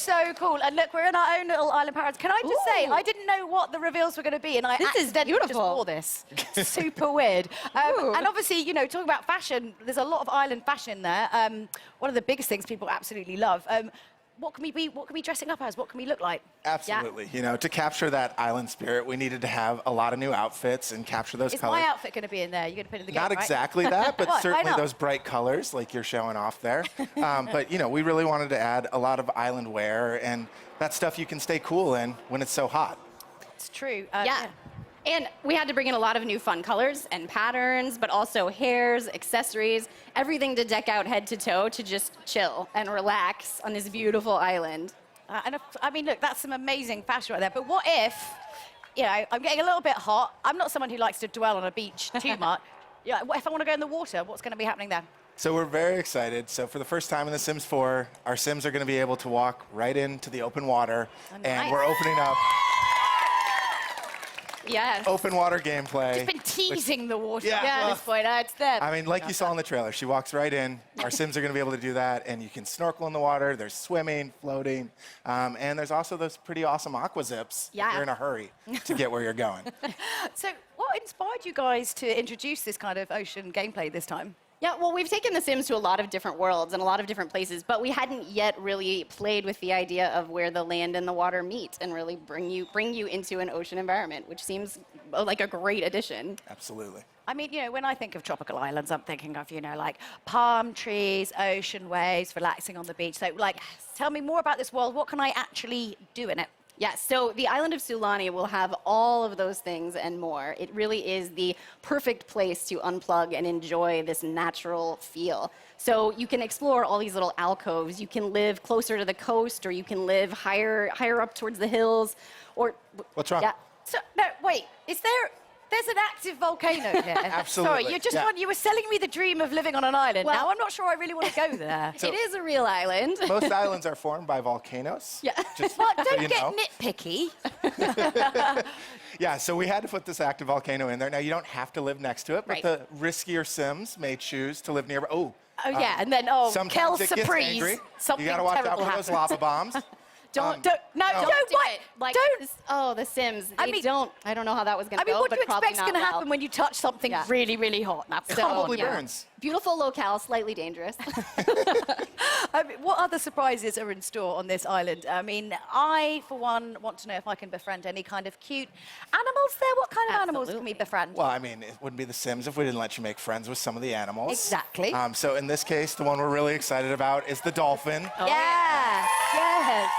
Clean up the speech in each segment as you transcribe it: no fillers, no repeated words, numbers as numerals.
so cool. And look, we're in our own little island paradise. Can I just say, I didn't know what the reveals were going to be, and I accidentally just wore this. Super weird. And obviously, you know, talking about fashion, there's a lot of island fashion there. One of the biggest things people absolutely love. What can we be dressing up as? What can we look like? Absolutely. Yeah. You know, to capture that island spirit, we needed to have a lot of new outfits and capture those colors. Is my outfit going to be in there? You're going to put it in the game, Not right? exactly that, but What? certainly those bright colors like you're showing off there. But, you know, we really wanted to add a lot of island wear, and that stuff you can stay cool in when it's so hot. It's true. Yeah. And we had to bring in a lot of new fun colors and patterns, but also hairs, accessories, everything to deck out head to toe to just chill and relax on this beautiful island. I mean, look, that's some amazing fashion right there. But what if, you know, I'm getting a little bit hot. I'm not someone who likes to dwell on a beach too much. Yeah, what if I want to go in the water? What's going to be happening then? So we're very excited. So for the first time in The Sims 4, our Sims are going to be able to walk right into the open water. Oh, nice. And we're opening up Yes. open water gameplay. Just been teasing the water Yeah, at this point. It's there. I mean, like you saw in the trailer, she walks right in. Our Sims are going to be able to do that, and you can snorkel in the water. There's swimming, floating, and there's also those pretty awesome aqua zips if you're in a hurry to get where you're going. So what inspired you guys to introduce this kind of ocean gameplay this time? Yeah, well, we've taken The Sims to a lot of different worlds and a lot of different places, but we hadn't yet really played with the idea of where the land and the water meet and really bring you into an ocean environment, which seems like a great addition. Absolutely. I mean, you know, when I think of tropical islands, I'm thinking of, you know, like palm trees, ocean waves, relaxing on the beach. So, like, tell me more about this world. What can I actually do in it? Yeah, so the island of Sulani will have all of those things and more. It really is the perfect place to unplug and enjoy this natural feel. So you can explore all these little alcoves. You can live closer to the coast, or you can live higher up towards the hills. Or what's wrong? Yeah. So, no, wait, there's an active volcano here. Absolutely. Sorry, you were selling me the dream of living on an island. Well, now I'm not sure I really want to go there. It is a real island. Most islands are formed by volcanoes. Yeah. Just Well, so don't you get know. nitpicky. Yeah, so we had to put this active volcano in there. Now, you don't have to live next to it, but Right. the riskier Sims may choose to live nearby. Oh, yeah, and then, sometimes Kel it gets surprise. angry. Something You got to watch out terrible for those happens. lava bombs. Don't do what? it. Like, Don't. The Sims. I They mean- don't. I don't know how that was going I to mean, go, what do but you probably expect's not going to well. happen when you touch something really, really hot? It probably yeah. burns. Beautiful locale, slightly dangerous. I mean, what other surprises are in store on this island? I mean, I, for one, want to know if I can befriend any kind of cute animals there. What kind of animals can we befriend? Well, I mean, it wouldn't be The Sims if we didn't let you make friends with some of the animals. Exactly. So in this case, the one we're really excited about is the dolphin. Yes, yes.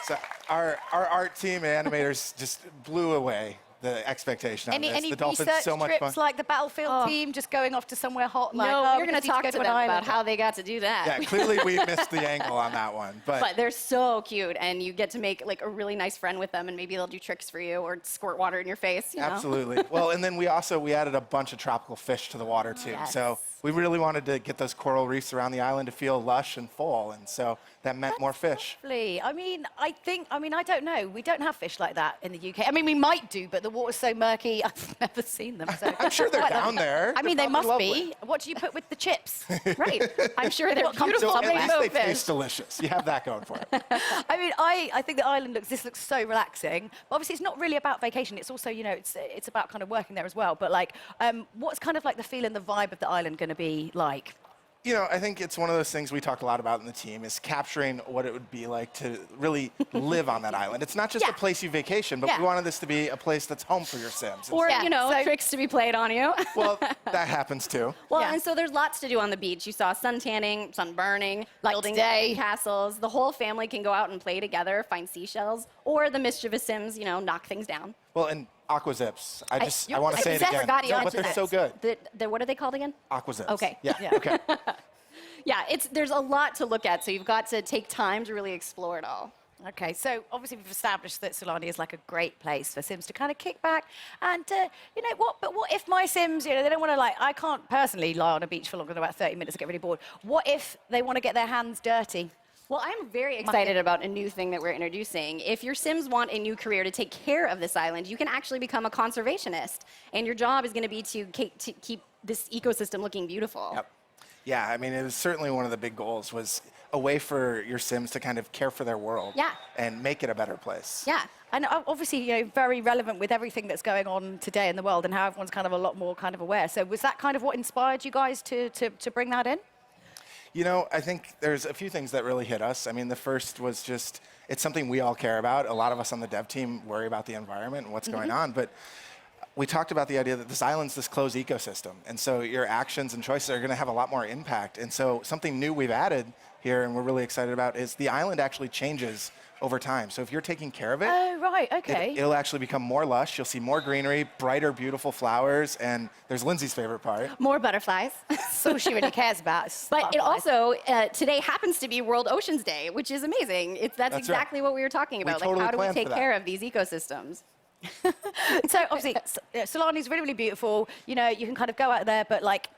So our art team and animators just blew away the expectation on this. Any The dolphin's research so much fun. trips like the Battlefield team just going off to somewhere hot? Like, No, oh, we're going to we just talk need to go them an about island. how they got to do that. Yeah, clearly we missed the angle on that one. But they're so cute, and you get to make like a really nice friend with them, and maybe they'll do tricks for you or squirt water in your face. You know? Absolutely. Well, and then we added a bunch of tropical fish to the water too. Yes. So we really wanted to get those coral reefs around the island to feel lush and full, and so that meant more fish. Lovely. I mean, I don't know. We don't have fish like that in the UK. I mean, we might do, but the water's so murky, I've never seen them. So I'm sure they're down there. I mean, they They're must probably be. lovely. What do you put with the chips? Right. I'm sure they're What comes beautiful to So at least rainbow they fish. taste delicious. You have that going for it. I mean, I think the island looks so relaxing. But obviously, it's not really about vacation. It's also, you know, it's about kind of working there as well. But like, what's kind of like the feel and the vibe of the island going to be like? You know, I think it's one of those things we talked a lot about in the team is capturing what it would be like to really live on that island. It's not just a place you vacation, but we wanted this to be a place that's home for your Sims. Or, Yeah, you know, so- tricks to be played on you. Well, that happens too. Well, Yeah. and so there's lots to do on the beach. You saw sun tanning, sun burning, Like building today. castles. The whole family can go out and play together, find seashells, or the mischievous Sims, you know, knock things down. Well, and aqua zips. I want to say it I again. forgot you No, but mentioned they're that. so good. What are they called again? Aqua zips. Okay. Yeah. Yeah. Okay. Yeah, there's a lot to look at, so you've got to take time to really explore it all. Okay, so obviously we've established that Sulani is like a great place for Sims to kind of kick back and, you know, but what if my Sims, you know, they don't want to I can't personally lie on a beach for longer than about 30 minutes and get really bored. What if they want to get their hands dirty? Well, I'm very excited about a new thing that we're introducing. If your Sims want a new career to take care of this island, you can actually become a conservationist. And your job is going to be to keep this ecosystem looking beautiful. Yep. Yeah, I mean, it was certainly one of the big goals was a way for your Sims to kind of care for their world and make it a better place. Yeah. And obviously, you know, very relevant with everything that's going on today in the world and how everyone's kind of a lot more kind of aware. So was that kind of what inspired you guys to bring that in? You know, I think there's a few things that really hit us. I mean, the first was just, it's something we all care about. A lot of us on the dev team worry about the environment and what's going on, but we talked about the idea that this island's this closed ecosystem, and so your actions and choices are going to have a lot more impact. And so something new we've added here, and we're really excited about, is the island actually changes over time. So if you're taking care of it, it'll actually become more lush. You'll see more greenery, brighter, beautiful flowers, and there's Lindsay's favorite part. More butterflies. That's all she really cares about. But it also, today happens to be World Oceans Day, which is amazing. That's exactly what we were talking about. Totally how do we take care of these ecosystems? So obviously, Sulani is really, really beautiful. You know, you can kind of go out there, but like,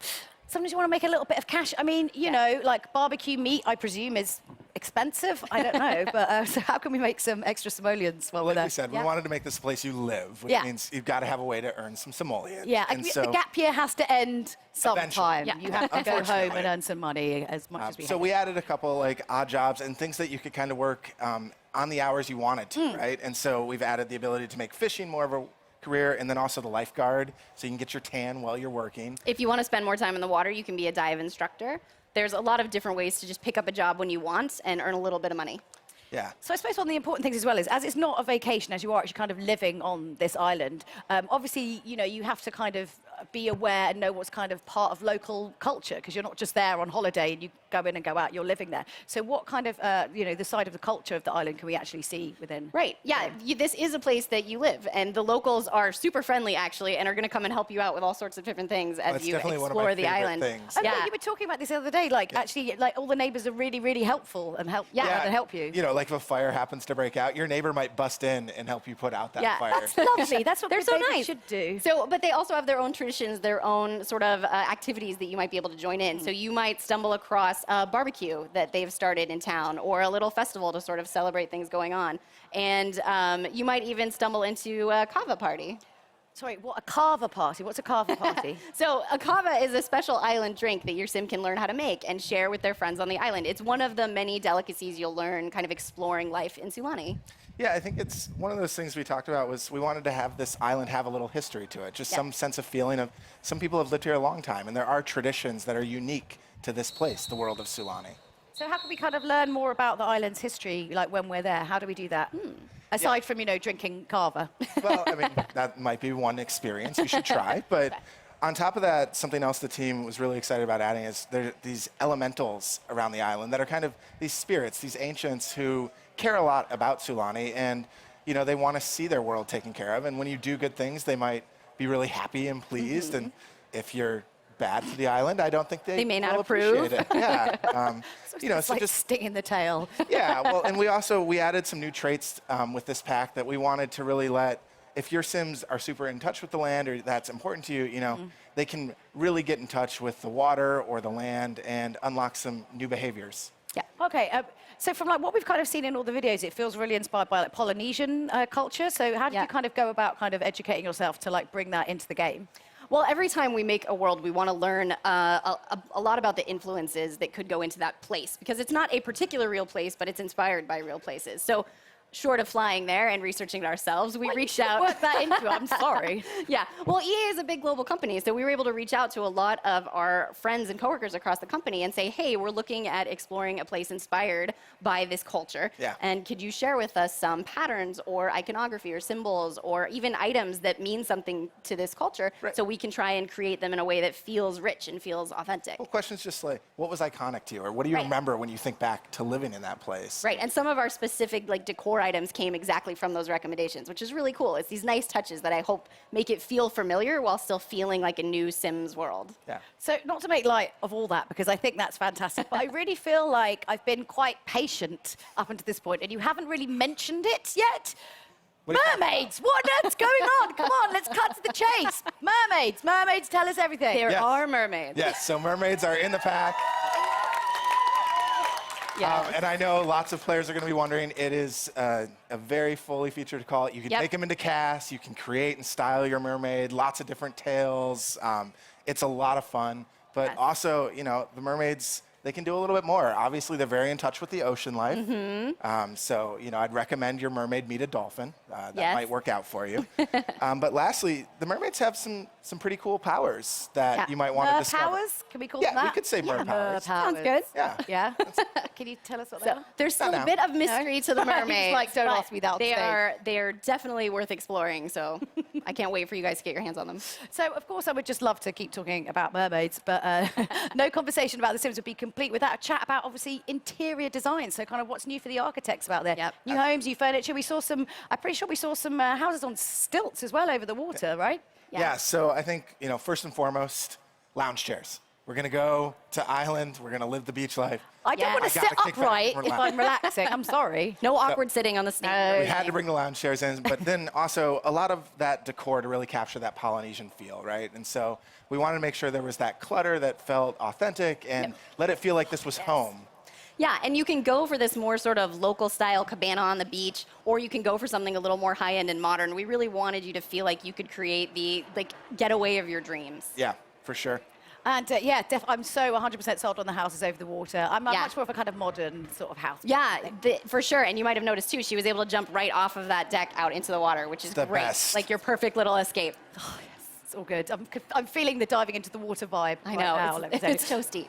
sometimes you want to make a little bit of cash. I mean, you know, like barbecue meat, I presume, is expensive. I don't know, but so how can we make some extra simoleons while we're there? Like we said, we wanted to make this place you live, which means you've got to have a way to earn some simoleons. Yeah, and so the gap year has to end sometime. Yeah. You have to go home and earn some money as much as we So we added a couple like odd jobs and things that you could kind of work on the hours you wanted to, right? And so we've added the ability to make fishing more of a career, and then also the lifeguard, so you can get your tan while you're working. If you want to spend more time in the water, you can be a dive instructor. There's a lot of different ways to just pick up a job when you want and earn a little bit of money. Yeah. So I suppose one of the important things as well is, as it's not a vacation, as you are actually kind of living on this island, obviously, you know, you have to kind of be aware and know what's kind of part of local culture, because you're not just there on holiday and you go in and go out, you're living there. So what kind of, you know, the side of the culture of the island can we actually see within? Right, yeah, this is a place that you live, and the locals are super friendly, actually, and are going to come and help you out with all sorts of different things as you explore the island. Things. Yeah, you were talking about this the other day, like actually, like all the neighbors are really, really helpful and help you. You know, like if a fire happens to break out, your neighbor might bust in and help you put out that fire. That's lovely. That's what they're so neighbors nice. should do. So, but they also have their own traditions, their own sort of activities that you might be able to join in. So you might stumble across a barbecue that they've started in town, or a little festival to sort of celebrate things going on. And you might even stumble into a kava party. Sorry, what, a kava party? What's a kava party? So a kava is a special island drink that your sim can learn how to make and share with their friends on the island. It's one of the many delicacies you'll learn kind of exploring life in Sulani. Yeah, I think it's one of those things we talked about was we wanted to have this island have a little history to it, just some sense of feeling of some people have lived here a long time, and there are traditions that are unique to this place, the world of Sulani. So how can we kind of learn more about the island's history, like when we're there? How do we do that? Aside from, you know, drinking kava. Well, I mean, that might be one experience you should try, but on top of that, something else the team was really excited about adding is there are these elementals around the island that are kind of these spirits, these ancients who care a lot about Sulani, and you know, they want to see their world taken care of, and when you do good things, they might be really happy and pleased, and if you're bad to the island, I don't think they may not will approve. appreciate it. Yeah. You know, It's like just stinging the tail. Yeah, well, and we added some new traits with this pack that we wanted to really let, if your Sims are super in touch with the land or that's important to you, you know, they can really get in touch with the water or the land and unlock some new behaviors. Yeah. Okay. So from like what we've kind of seen in all the videos, it feels really inspired by like Polynesian culture. So how did you kind of go about kind of educating yourself to like bring that into the game? Well, every time we make a world, we want to learn a lot about the influences that could go into that place, because it's not a particular real place, but it's inspired by real places. So short of flying there and researching it ourselves, we reached out. Work that into it. I'm sorry. Yeah. Well, EA is a big global company, so we were able to reach out to a lot of our friends and coworkers across the company and say, hey, we're looking at exploring a place inspired by this culture. Yeah. And could you share with us some patterns or iconography or symbols or even items that mean something to this culture, so we can try and create them in a way that feels rich and feels authentic? Well, questions just like, what was iconic to you? Or what do you remember when you think back to living in that place? Right, and some of our specific like decor items came exactly from those recommendations, which is really cool. It's these nice touches that I hope make it feel familiar while still feeling like a new Sims world. Yeah. So not to make light of all that, because I think that's fantastic, but I really feel like I've been quite patient up until this point, and you haven't really mentioned it yet. Mermaids! What on earth's going on? Come on, let's cut to the chase. Mermaids! Mermaids, tell us everything. There are mermaids. Yes, so mermaids are in the pack. Yeah. And I know lots of players are going to be wondering, it is a very fully featured call. You can take them into cast, you can create and style your mermaid, lots of different tails. It's a lot of fun. But also, you know, the mermaids, they can do a little bit more. Obviously, they're very in touch with the ocean life. So, I'd recommend your mermaid meet a dolphin. That might work out for you. But lastly, the mermaids have some pretty cool powers that you might want to discover. Powers? Can we call them that? Yeah, we could say mer powers. Sounds good. Yeah. Yeah. Can you tell us what they are? There's still a bit of mystery to the mermaids. Like, don't but ask me that. They are definitely worth exploring. So I can't wait for you guys to get your hands on them. So, of course, I would just love to keep talking about mermaids, but no conversation about The Sims would be complete without a chat about, obviously, interior design. So kind of what's new for the architects out there. Yep. New homes, new furniture. We saw some, I'm pretty sure we saw some houses on stilts as well over the water, right? Yeah, so I think, first and foremost, lounge chairs. We're going to go to Island. We're going to live the beach life. I don't want to sit upright if I'm relaxing. I'm sorry. No awkward sitting on the stage. We had to bring the lounge chairs in, but then also a lot of that decor to really capture that Polynesian feel, right? And so we wanted to make sure there was that clutter that felt authentic and let it feel like this was home. Yeah, and you can go for this more sort of local style cabana on the beach, or you can go for something a little more high end and modern. We really wanted you to feel like you could create the getaway of your dreams. Yeah, for sure. And I'm so 100% sold on the houses over the water. I'm much more of a kind of modern sort of house. Yeah, for sure. And you might have noticed too, she was able to jump right off of that deck out into the water, which is the great. best. Like your perfect little escape. Oh, yes, it's all good. I'm feeling the diving into the water vibe. I right know, now, let me tell you. it's toasty.